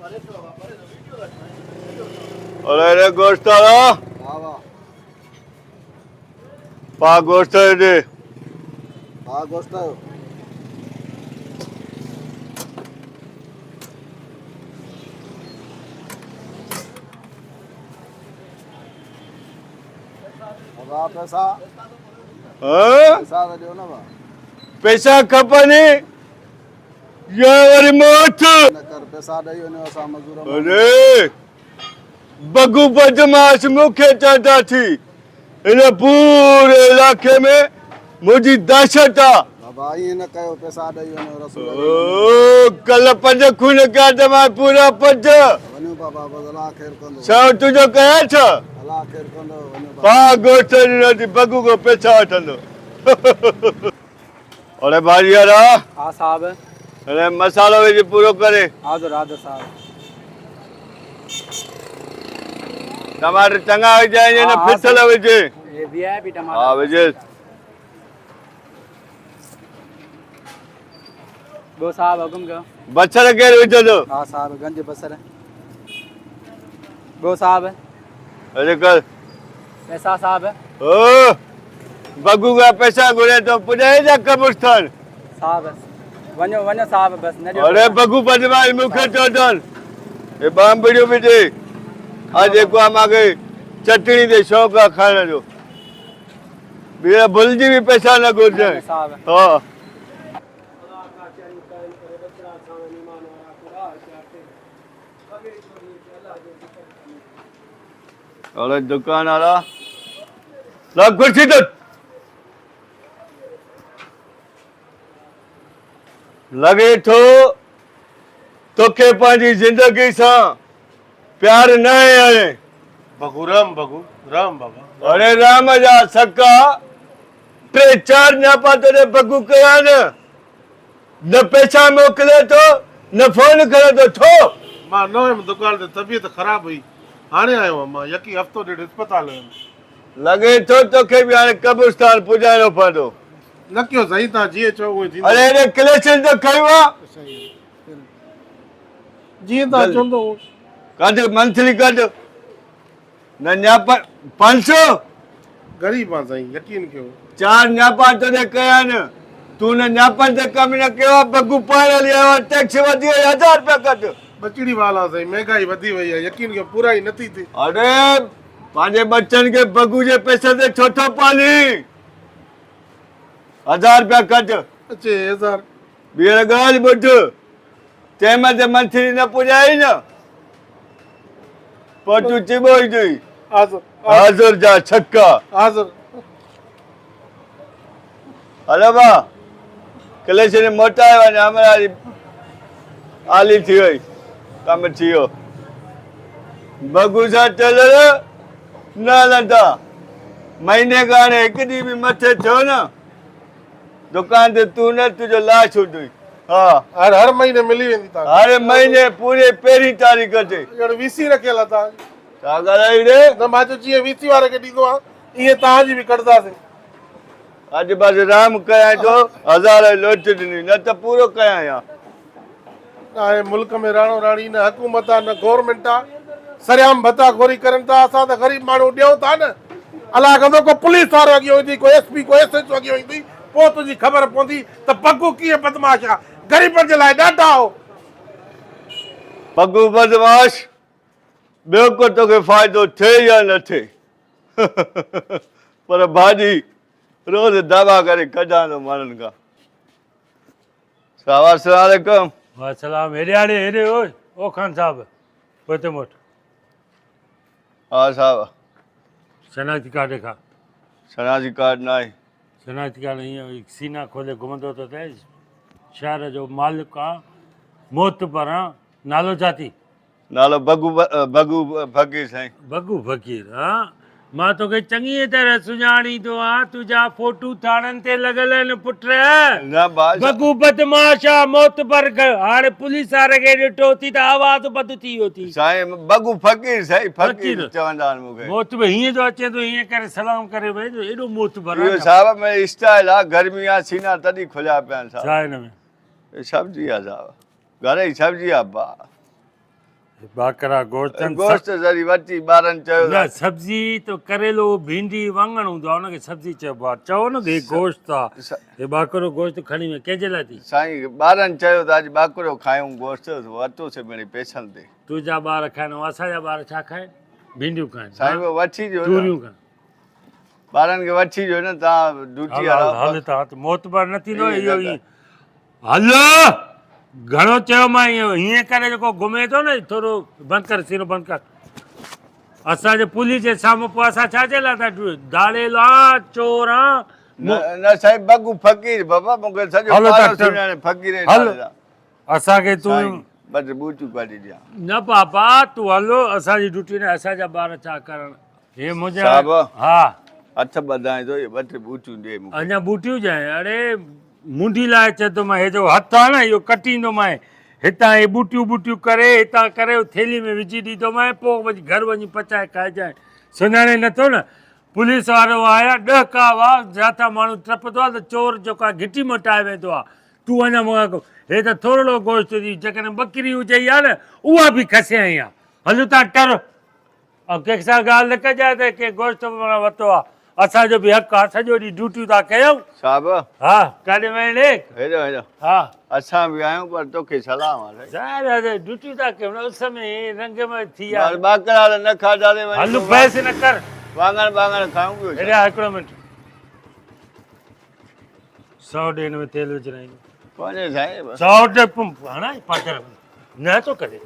अरे रे गोश्त वाला पा गोश्त दे पा गोश्त पैसा पैसा दियो ना पैसा खपनी ये वाली मौत कर पैसा दियो ने असा मजदूर अरे बगू बदमाश मुखे चढ़ता थी इन पूरे इलाके में मुझी दहशत आ बाबा ये न कयो पैसा दियो ने रसूल ओ कल पंज खून का दमा पूरा पंज वनु बाबा बदला खैर कंदो सब तुझो कया छ अल्लाह खैर कंदो वनु पा गोश्त दी बगू को पैसा वठंदो अरे भाई यार हाँ साहब अरे मसालो विझ पूरो करे हाज़िर हाज़िर साहब टमाटर चंगा विझाइजे न फिसल विझे ये वीआईपी टमाटर हाँ विझ गो साहब हुकुम कयो बसर केर विझंदो हाँ साहब गंज बसर गो साहब अरे कर पैसा साहब ओ बगू का पैसा घुरे तो पुॼाए जा कब्रिस्तान साहब वञो वञो साहब बस न ॾियो अरे बगू बदमाश मुखे चढ़न ये बाम वीडियो भी दे आज जेको आहे मूंखे चटणी ते शौक़ु आहे खाइण जो ॿीहर भुलिजी बि पैसा न घुरिजे साहब हा अरे दुकान वाला ला कुर्सी तो लगे थो तोखे पंहिंजी जिंदगी सां प्यार न आहे बगू राम बाबा अरे राम जा सका टे चार न्यापा तेरे बगू कया न पैसा मोकिले तो न फोन करे तो थो मां न हुयमि दुकान ते तबियत ख़राब हुई हाणे आयो हुअमि मां यकी हफ़्तो ॾेढ अस्पताल हुयमि लगे थो तोखे बि हाणे कब्रिस्तान पुॼाइणो पवंदो न कयो साईं तव्हां जीअं चओ उहो थींदो अरे हेॾे कलेक्शन त कयो आहे जीअं तव्हां चवंदो कढ मंथली कढ न न्यापा 500 ग़रीब आहे साईं यकीन कयो चार न्यापा तॾहिं कया न तूं न न्यापनि ते कमु न कयो आहे बगू पाइण हली आयो आहे टैक्स वधी वई 1000 रुपया कढ बचड़ी वाला साईं महांगाई वधी वई आहे यकीन कयो पूरा ई नथी थिए अरे पंहिंजे बच्चनि खे बगू जे पैसे ते छो थो पाली 1000 रुपया कढ अचे 1000 ॿीहर ॻाल्हि ॿुध टाइम ते मंथली न पुॼाई न पोइ तूं चिॿो ई थी हाज़ुर जा छक्का हाज़िर हलो बा कलेक्शन मोटाए वञ हमारी आली थी वई कमु थी वियो बगू सां टेलर न हलंदा महीने खां हाणे हिकु ॾींहुं बि मथे थियो न दुकान ते तूं न तुंहिंजो लाश हूंदी हा हर महीने मिली वेंदी तव्हां हर महीने पूरे पहिरीं तारीख़ ते ॼण वीसी रखियल आहे तव्हां छा ॻाल्हाई रे न मां चयो जीअं वीसी वारे खे ॾींदो आहे ईअं तव्हांजी बि कढंदासीं अॼु बसि राम कयां थो 1000 लोच ॾिनी न त पूरो कयां या हाणे मुल्क में राणो राणी न हुकूमत आहे न गवर्नमेंट आहे सरियाम भत्ताखोरी करनि था असां त ग़रीब माण्हू ॾियूं था न अलाह कंदो को पुलिस वारो अॻियां ईंदी को एसपी को एसएचओ अॻियां ईंदी पोइ तुंहिंजी ख़बर पवंदी त बगू कीअं बदमाश आहे ग़रीबनि जे लाइ ॾाढा हो बगू बदमाश ॿियो को तोखे फ़ाइदो थिए या न थिए पर भाॼी रोज़ दावा करे कढां थो माण्हुनि खां सलाम वालेकुम हेॾे हाणे हेॾे ओए ओ ख़ान साहब पोइते मोट हा साहब शनाख्ती कार्ड ॾेखार शनाख्ती कार्ड न आहे शनाख्ती कार्ड हीअं सीना खोले घुमंदो थो थिए शहर जो मालिक आहे मोतबर आहे नालो छा थी नालो बगू फ़कीर साईं बगू फ़कीर हा मां तोखे चङी तरह सुञाणींदो आहियां तुंहिंजा फोटू थाणनि ते लॻल आहिनि पुट न बादशाह बगू बदमाश आहे मोतबर हाणे पुलिस वारे खे ॾिठो थी त आवाज़ बंदि थी वियो थी साईं बगू फ़कीर साईं फ़कीर फ़कीर। चवंदा आहिनि मूंखे मोतबर हीअं जो अचे थो हीअं करे सलाम करे वेंदो एॾो मोतबर इहो आहे साहब में स्टाइल आहे गर्मी आहे सीना तॾहिं खुलिया पिया आहिनि छा साहब हिन में सब्जी आहे साहब घर जी सब्जी आहे बा बाकरा गोश्त गोश्त जरी वठी ॿारनि चयो न सब्जी तो करेलो भिंडी वाङण हूंदो आहे हुनखे सब्जी चइबो आहे चओ न हे गोश्त आहे हे बाकरो गोश्त खणी में कंहिंजे लाइ थी साईं ॿारनि चयो त अॼु ॿाकरो खायूं गोश्त वरितोसीं मिड़ई पैसनि ते तुंहिंजा ॿार खाइनि असांजा ॿार छा खाइनि भिंडियूं खाइनि साईं उहो वठी ॾियो न तूरियूं खाइनि ॿारनि खे वठी ॾियो न तव्हां ड्यूटी हल त मोतबर न थींदो इहो ई हल घणो चयो मां हीअं करे जेको घुमे थो न थोरो बंदि कर सीरो बंदि कर असांजे पुलिस जे साम्हूं पोइ असां छाजे लाइ था दाड़ेल आहे चोर आहे न साईं बगू फ़क़ीर बाबा मूंखे सॼो हलो पाड़ो डॉक्टर। सुञाणे फ़क़ीर जे हल नाले सां। असांखे तूं साईं ॿ टे बूटियूं कढी ॾियां न पापा तूं हलो असांजी ड्यूटी न असांजा ॿार छा करण हे मुंहिंजा साहब। हा हथ ॿधाए थो इहे ॿ टे बूटियूं ॾे मूंखे अञा बूटियूं ॼाए अड़े मुंडी लाइ चए थो मां हे जो हथु आहे न इहो कटींदो मां हितां हे बूटियूं बूटियूं करे हितां करे थैली में विझी ॾींदो मां पोइ वञी घर वञी पचाए खाइजांइ सुञाणे नथो न पुलिस वारो आया 10 का हुआ जिथां माण्हू टपंदो आहे त चोर जेको आहे घिटी मटाए वेंदो आहे तूं अञा मूंखां हे त थोरो गोश्त ॾी जेकॾहिं ॿकरी हुजे आहे न उहा बि खसियाई आहे हलूं था टर ऐं कंहिं सां ॻाल्हि न कजांइ त के गोश्त वरितो आहे असांजो बि हक़ु आहे सॼो ॾींहुं ड्यूटियूं था कयूं साहब हा काॾे वञे हेॾो हेॾो हा असां बि आहियूं पर तोखे सलाम आहे साहिब ड्यूटी था कयूं न उस में रंग में थी आहे ॿाकरा न खाधारे हलू पैसे न कर वाङण खाऊं पियो हेॾा हिकिड़ो मिंट 100 ॾे हिन में तेल विझराईंदो वञे साईं 100 ॾे पंप हणाए पाचर न थो करे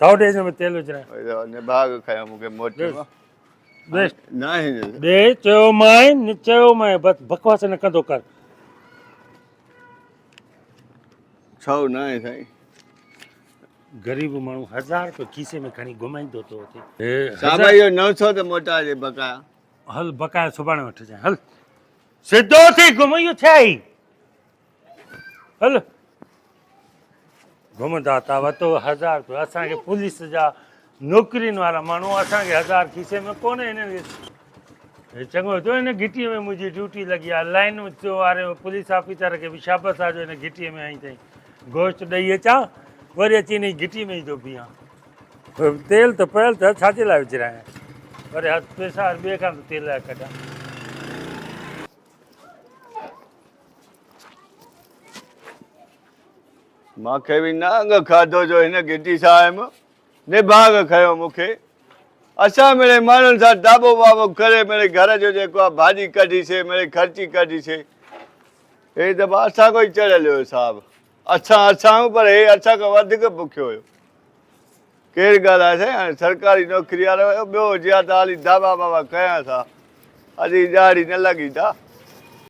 100 ॾे हिन में तेल विझराए निभाग खयो मूंखे मोटी बेस्ट न आहे ॾे चयो मां न चयो मां बसि बकवास न कंदो कर छो न आहे साईं ग़रीब माण्हू 1000 रुपए खीसे में खणी घुमाईंदो तो हुते साहब इहो 900 त मोटाए बकाया हल बकाया सुभाणे वठिजांइ हल सिधो थी घुम इहो छा आहे हल घुमंदा था वरितो 1000 रुपया असांखे पुलिस जा नौकिरियुनि वारा माण्हू असांखे 1000 खीसे में कोन्हे हिननि खे चङो थियो हिन घिटीअ में मुंहिंजी ड्यूटी लॻी आहे लाइन वारे पुलिस ऑफिसर खे बि शाबस आहे जो हिन घिटीअ में आई अथई गोश्त ॾेई अचां वरी अची हिन घिटी में ई थो बीहां तेल त पियल त छाजे लाइ विझरायां वरी हथ पैसा ॿिए खां तेल लाइ कढां मूंखे बि नांग खाधो जो हिन घिटी सां आयुमि निभाग खयो मूंखे असां मिड़े माण्हुनि सां दाबो वाबो करे मिड़े घर जो जेको आहे भाॼी कढीसीं मिड़े ख़र्ची कढीसीं हे दफ़ा असांखो ई चढ़ियल हुयो साहब असां पर हे असांखां वधीक बुखियो हुयो केरु ॻाल्हि आहे साईं हाणे सरकारी नौकिरी वारो हुयो ॿियो हुजे हा त हाली दाबा बाबा कयां था अॼु ॾियाड़ी न लॻी था